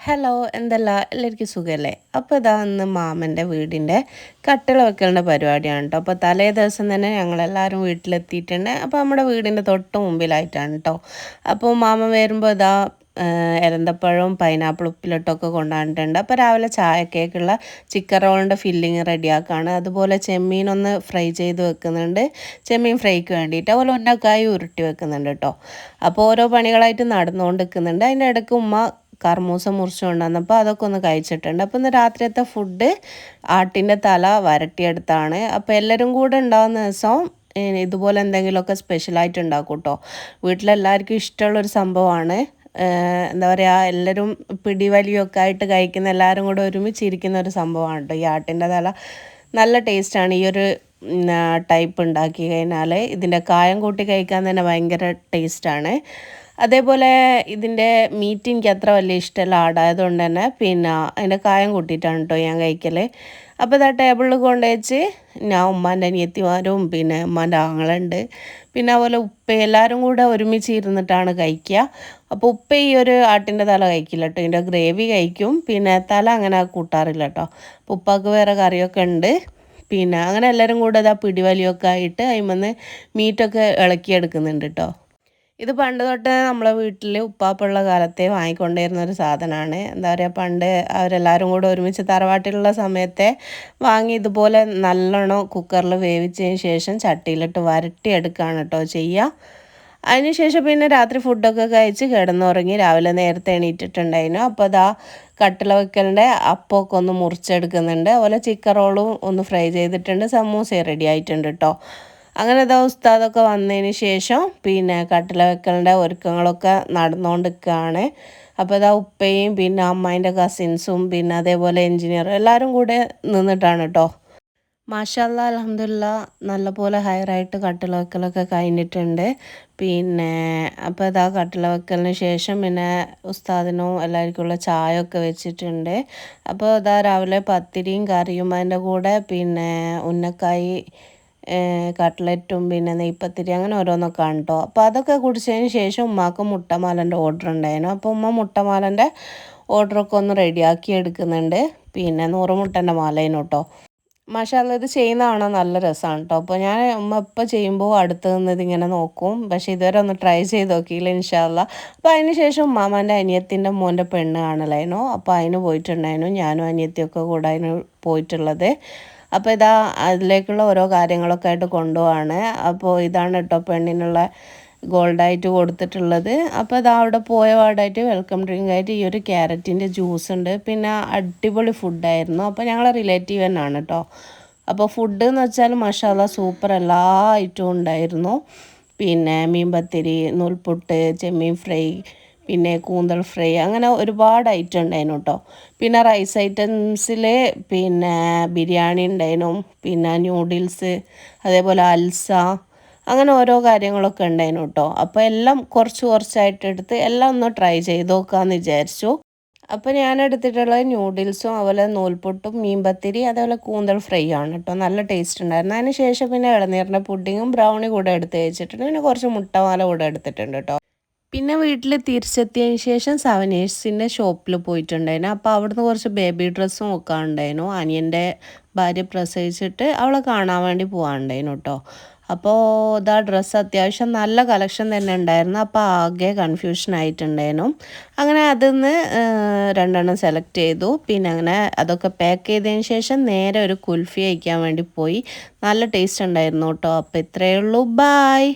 Hello എന്തെല്ലാം എല്ലാവർക്കും സുഖമല്ലേ? അപ്പോൾ ഇതാ ഇന്ന് മാമൻ്റെ വീടിൻ്റെ കട്ടിള വെക്കലിൻ്റെ പരിപാടിയാണ് കേട്ടോ. അപ്പോൾ തലേ ദിവസം തന്നെ ഞങ്ങളെല്ലാവരും വീട്ടിലെത്തിയിട്ടുണ്ട്. അപ്പോൾ നമ്മുടെ വീടിൻ്റെ തൊട്ട് മുമ്പിലായിട്ടാണ് കേട്ടോ. അപ്പോൾ മാമൻ വരുമ്പോൾ ഇതാ എലന്തപ്പഴവും പൈനാപ്പിൾ ഉപ്പിലിട്ടൊക്കെ കൊണ്ടുവന്നിട്ടുണ്ട്. അപ്പോൾ രാവിലെ ചായക്കേക്കുള്ള ചിക്കൻ റോളിൻ്റെ ഫില്ലിങ് റെഡിയാക്കുകയാണ്. അതുപോലെ ചെമ്മീനൊന്ന് ഫ്രൈ ചെയ്ത് വെക്കുന്നുണ്ട്, ചെമ്മീൻ ഫ്രൈക്ക് വേണ്ടിയിട്ട്. അതുപോലെ ഉന്നക്കായി ഉരുട്ടി വെക്കുന്നുണ്ട് കേട്ടോ. അപ്പോൾ ഓരോ പണികളായിട്ട് നടന്നുകൊണ്ട് നിൽക്കുന്നുണ്ട്. അതിൻ്റെ ഇടയ്ക്ക് ഉമ്മ കർമൂസ മുറിച്ച് കൊണ്ടുവന്നപ്പോൾ അതൊക്കെ ഒന്ന് കഴിച്ചിട്ടുണ്ട്. അപ്പോൾ ഇന്ന് രാത്രിയത്തെ ഫുഡ് ആട്ടിൻ്റെ തല വരട്ടിയെടുത്താണ്. അപ്പോൾ എല്ലാവരും കൂടെ ഉണ്ടാകുന്ന ദിവസം ഇതുപോലെ എന്തെങ്കിലുമൊക്കെ സ്പെഷ്യലായിട്ട് ഉണ്ടാക്കും കേട്ടോ. വീട്ടിലെല്ലാവർക്കും ഇഷ്ടമുള്ളൊരു സംഭവമാണ്. എന്താ പറയുക, എല്ലാവരും പിടിവലിയൊക്കെ ആയിട്ട് കഴിക്കുന്ന, എല്ലാവരും കൂടെ ഒരുമിച്ചിരിക്കുന്ന ഒരു സംഭവമാണ് കേട്ടോ ഈ ആട്ടിൻ്റെ തല. നല്ല ടേസ്റ്റാണ് ഈ ഒരു ടൈപ്പ് ഉണ്ടാക്കി കഴിഞ്ഞാൽ. ഇതിൻ്റെ കായം കൂട്ടി കഴിക്കാൻ തന്നെ ഭയങ്കര ടേസ്റ്റാണ്. അതേപോലെ ഇതിൻ്റെ മീറ്റ് എനിക്ക് അത്ര വലിയ ഇഷ്ടമല്ല, ആടായതുകൊണ്ട് തന്നെ പിന്നെ അതിൻ്റെ കായം കൂട്ടിയിട്ടാണ് കേട്ടോ ഞാൻ കഴിക്കൽ. അപ്പോൾ ഇതാ ടേബിളിൽ കൊണ്ടുവച്ച് ഞാൻ ഉമ്മാൻ്റെ അനിയത്തിമാരും പിന്നെ ഉമ്മാൻ്റെ ആങ്ങളുണ്ട്, പിന്നെ അതുപോലെ ഉപ്പ എല്ലാവരും കൂടെ ഒരുമിച്ച് ഇരുന്നിട്ടാണ് കഴിക്കുക. അപ്പോൾ ഉപ്പ ഈ ഒരു ആട്ടിൻ്റെ തല കഴിക്കില്ല കേട്ടോ, ഇതിൻ്റെ ഗ്രേവി കഴിക്കും, പിന്നെ തല അങ്ങനെ കൂട്ടാറില്ല കേട്ടോ. അപ്പോൾ ഉപ്പാക്ക് വേറെ കറിയൊക്കെ ഉണ്ട്. പിന്നെ അങ്ങനെ എല്ലാവരും കൂടെ ഇതാ പിടിവലിയൊക്കെ ആയിട്ട് അതിന്മേന്ന് മീറ്റൊക്കെ ഇളക്കിയെടുക്കുന്നുണ്ട് കേട്ടോ. ഇത് പണ്ട് തൊട്ട് നമ്മളെ വീട്ടിൽ ഉപ്പാപ്പുള്ള കാലത്തെ വാങ്ങിക്കൊണ്ടിരുന്ന ഒരു സാധനമാണ്. എന്താ പറയുക, പണ്ട് അവരെല്ലാവരും കൂടെ ഒരുമിച്ച് തറവാട്ടിലുള്ള സമയത്തെ വാങ്ങി ഇതുപോലെ നല്ലോണം കുക്കറിൽ വേവിച്ചതിന് ശേഷം ചട്ടിയിലിട്ട് വരട്ടിയെടുക്കുകയാണ് കേട്ടോ ചെയ്യുക. അതിന് ശേഷം പിന്നെ രാത്രി ഫുഡൊക്കെ കഴിച്ച് കിടന്നുറങ്ങി രാവിലെ നേരത്തെ എണീറ്റിട്ടുണ്ടായിരുന്നു. അപ്പോൾ അതാ കട്ടില വെക്കലിൻ്റെ അപ്പമൊക്കെ ഒന്ന് മുറിച്ചെടുക്കുന്നുണ്ട്. അതുപോലെ ചിക്കൻ റോളും ഒന്ന് ഫ്രൈ ചെയ്തിട്ടുണ്ട്, സമൂസ റെഡി ആയിട്ടുണ്ട് കേട്ടോ. അങ്ങനെ ഇതാ ഉസ്താദൊക്കെ വന്നതിന് ശേഷം പിന്നെ കട്ടില വെക്കലിൻ്റെ ഒരുക്കങ്ങളൊക്കെ നടന്നുകൊണ്ടിരിക്കുകയാണ്. അപ്പോൾ ഇതാ ഉപ്പയും പിന്നെ അമ്മായിൻ്റെ കസിൻസും പിന്നെ അതേപോലെ എൻജിനീയറും എല്ലാവരും കൂടെ നിന്നിട്ടാണ് കേട്ടോ. മാഷാ അല്ലാ അൽഹംദുലില്ലാ നല്ലപോലെ ഹയറായിട്ട് കട്ടില വെക്കലൊക്കെ കഴിഞ്ഞിട്ടുണ്ട്. പിന്നെ അപ്പോൾ ഇതാ കട്ടില വെക്കലിന് ശേഷം പിന്നെ ഉസ്താദിനും എല്ലാവർക്കുമുള്ള ചായ ഒക്കെ വെച്ചിട്ടുണ്ട്. അപ്പോൾ ഇതാ രാവിലെ പത്തിരിയും കറിയും അതിൻ്റെ കൂടെ പിന്നെ ഉന്നക്കായി കട്ട്ലറ്റും പിന്നെ നെയ്പ്പത്തിരി അങ്ങനെ ഓരോന്നൊക്കെ ആണ് കേട്ടോ. അപ്പോൾ അതൊക്കെ കുടിച്ചതിന് ശേഷം ഉമ്മാക്ക് മുട്ടമാലൻ്റെ ഓർഡർ ഉണ്ടായിരുന്നു. അപ്പോൾ ഉമ്മ മുട്ടമാലൻ്റെ ഓർഡറൊക്കെ ഒന്ന് റെഡിയാക്കി എടുക്കുന്നുണ്ട്. പിന്നെ 100 മുട്ടൻ്റെ മാലേനു കേട്ടോ. മാഷാ അല്ലാ ഇത് ചെയ്യുന്ന കാണാൻ നല്ല രസമാണ് കേട്ടോ. അപ്പോൾ ഞാൻ ഉമ്മ ഇപ്പോൾ ചെയ്യുമ്പോൾ അടുത്ത് നിന്ന് ഇതിങ്ങനെ നോക്കും, പക്ഷേ ഇതുവരെ ഒന്ന് ട്രൈ ചെയ്ത് നോക്കിയില്ല ഇൻഷാ അല്ലാ. അപ്പോൾ അതിന് ശേഷം ഉമ്മാമാൻ്റെ അനിയത്തിൻ്റെ മോൻ്റെ പെണ്ണ് കാണലായിരുന്നു. അപ്പോൾ അതിന് പോയിട്ടുണ്ടായിരുന്നു, ഞാനും അനിയത്തിയൊക്കെ കൂടെ അതിന് പോയിട്ടുള്ളത്. അപ്പോൾ ഇതാ അതിലേക്കുള്ള ഓരോ കാര്യങ്ങളൊക്കെ ആയിട്ട് കൊണ്ടുപോവാണ്. അപ്പോൾ ഇതാണ് കേട്ടോ പെണ്ണിനുള്ള ഗോൾഡായിട്ട് കൊടുത്തിട്ടുള്ളത്. അപ്പോൾ ഇതാ അവിടെ പോയ പാടായിട്ട് വെൽക്കം ഡ്രിങ്ക് ആയിട്ട് ഈ ഒരു ക്യാരറ്റിൻ്റെ ജ്യൂസ് ഉണ്ട്. പിന്നെ അടിപൊളി ഫുഡായിരുന്നു. അപ്പോൾ ഞങ്ങളെ റിലേറ്റീവ് തന്നെയാണ് കേട്ടോ. അപ്പോൾ ഫുഡ് എന്ന് വെച്ചാൽ മാഷാ അല്ലാ സൂപ്പർ, എല്ലാ ഐറ്റവും ഉണ്ടായിരുന്നു. പിന്നെ മീൻ പത്തിരി, നൂൽപുട്ട്, ചെമ്മീൻ ഫ്രൈ, പിന്നെ കൂന്തൽ ഫ്രൈ, അങ്ങനെ ഒരുപാട് ഐറ്റം ഉണ്ടായിരുന്നു കേട്ടോ. പിന്നെ റൈസ് ഐറ്റംസിൽ പിന്നെ ബിരിയാണി ഉണ്ടായിരുന്നു, പിന്നെ ന്യൂഡിൽസ്, അതേപോലെ അൽസ, അങ്ങനെ ഓരോ കാര്യങ്ങളൊക്കെ ഉണ്ടായിരുന്നു കേട്ടോ. അപ്പോൾ എല്ലാം കുറച്ച് കുറച്ചായിട്ട് എടുത്ത് എല്ലാം ഒന്ന് ട്രൈ ചെയ്ത് നോക്കാമെന്ന് വിചാരിച്ചു. അപ്പോൾ ഞാൻ എടുത്തിട്ടുള്ളത് ന്യൂഡിൽസും അതുപോലെ നൂൽപുട്ടും മീൻ പത്തിരി അതേപോലെ കൂന്തൽ ഫ്രൈ ആണ് കേട്ടോ. നല്ല ടേസ്റ്റ് ഉണ്ടായിരുന്നു. അതിന് ശേഷം പിന്നെ ഇളനീരിൻ്റെ പുഡിങ്ങും ബ്രൗണി കൂടെ എടുത്ത് വെച്ചിട്ടുണ്ട്. പിന്നെ കുറച്ച് മുട്ടമാല കൂടെ എടുത്തിട്ടുണ്ട് കേട്ടോ. പിന്നെ വീട്ടിൽ തിരിച്ചെത്തിയതിന് ശേഷം സവനേഴ്സിൻ്റെ ഷോപ്പിൽ പോയിട്ടുണ്ടായിരുന്നു. അപ്പോൾ അവിടുന്ന് കുറച്ച് ബേബി ഡ്രസ്സും ഒക്കെ ഉണ്ടായിരുന്നു. അനിയൻ്റെ ഭാര്യ പ്രസവിച്ചിട്ട് അവളെ കാണാൻ വേണ്ടി പോകാനുണ്ടായിരുന്നു കേട്ടോ. അപ്പോൾ ഇതാ ഡ്രസ്സ് അത്യാവശ്യം നല്ല കളക്ഷൻ തന്നെ ഉണ്ടായിരുന്നു. അപ്പോൾ ആകെ കൺഫ്യൂഷൻ ആയിട്ടുണ്ടായിരുന്നു. അങ്ങനെ അതിന്ന് 2 സെലക്ട് ചെയ്തു. പിന്നെ അങ്ങനെ അതൊക്കെ പാക്ക് ചെയ്തതിന് ശേഷം നേരെ ഒരു കുൽഫി കഴിക്കാൻ വേണ്ടി പോയി. നല്ല ടേസ്റ്റ് ഉണ്ടായിരുന്നു കേട്ടോ. അപ്പോൾ ഇത്രയേ ഉള്ളൂ, ബായ്.